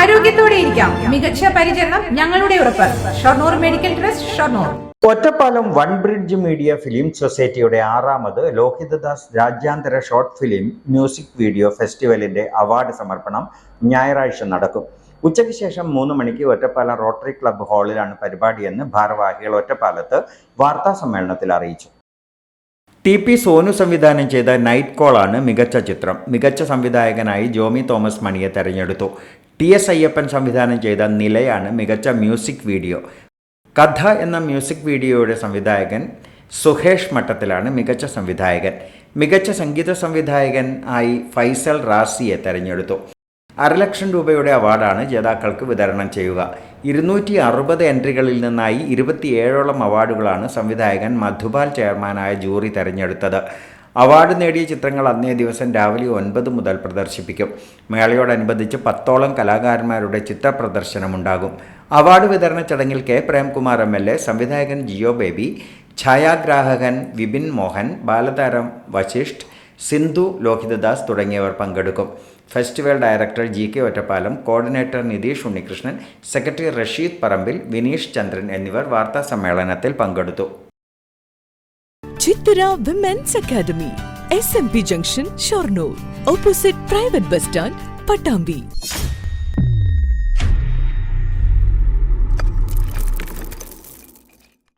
ആരോഗ്യത്തോടെ ഇരിക്കാം. മികച്ച പരിചരണം ഞങ്ങളുടെ ഉറപ്പ്. Shoranur medical trust, Shoranur. Ottapalam one bridge media film സൊസൈറ്റിയുടെ 6ാമത് ലോഹിതദാസ് രാജ്യാന്തര ഷോർട്ട് ഫിലിം മ്യൂസിക് വീഡിയോ ഫെസ്റ്റിവലിന്റെ അവാർഡ് സമർപ്പണം ഞായറാഴ്ച നടക്കും. ഉച്ചയ്ക്ക് ശേഷം 3 മണിക്ക് ഒറ്റപ്പാലം റോട്ടറി ക്ലബ്ബ് ഹാളിലാണ് പരിപാടിയെന്ന് ഭാരവാഹികൾ ഒറ്റപ്പാലത്ത് വാർത്താ സമ്മേളനത്തിൽ അറിയിച്ചു. ടി.പി. സോനു സംവിധാനം ചെയ്ത നൈറ്റ് കോളാണ് മികച്ച ചിത്രം. മികച്ച സംവിധായകനായി ജോമി തോമസ് മണിയെ തെരഞ്ഞെടുത്തു. ടി.എസ്. അയ്യപ്പൻ സംവിധാനം ചെയ്ത നിലയാണ് മികച്ച മ്യൂസിക് വീഡിയോ. കഥ എന്ന മ്യൂസിക് വീഡിയോയുടെ സംവിധായകൻ സുഹേഷ് മട്ടത്തിലാണ് മികച്ച സംവിധായകൻ. മികച്ച സംഗീത സംവിധായകൻ ആയി ഫൈസൽ റാസിയെ തെരഞ്ഞെടുത്തു. 500,000 രൂപയുടെ അവാർഡാണ് ജേതാക്കൾക്ക് വിതരണം ചെയ്യുക. 260 എൻട്രികളിൽ നിന്നായി 27ഓളം അവാർഡുകളാണ് സംവിധായകൻ മധുപാൽ ചെയർമാനായ ജൂറി തെരഞ്ഞെടുത്തത്. അവാർഡ് നേടിയ ചിത്രങ്ങൾ അന്നേ ദിവസം രാവിലെ 9 മുതൽ പ്രദർശിപ്പിക്കും. മേളയോടനുബന്ധിച്ച് 10ഓളം കലാകാരന്മാരുടെ ചിത്രപ്രദർശനമുണ്ടാകും. അവാർഡ് വിതരണ ചടങ്ങിൽ കെ പ്രേംകുമാർ MLA, സംവിധായകൻ ജിയോ ബേബി, ഛായാഗ്രാഹകൻ വിപിൻ മോഹൻ, ബാലതാരം വശിഷ്ഠ്, സിന്ധു ലോഹിതദാസ് തുടങ്ങിയവർ പങ്കെടുക്കും. Festival director GK Ottapalam, coordinator Nitheesh Unnikrishnan, secretary Rasheed Parambil, Vineesh Chandran എന്നിവർ വാർത്താ സമ്മേളനത്തിൽ പങ്കെടുത്തു. Chithara women's academy, SMP junction, Shoranur, opposite private bus stand, Pattambi.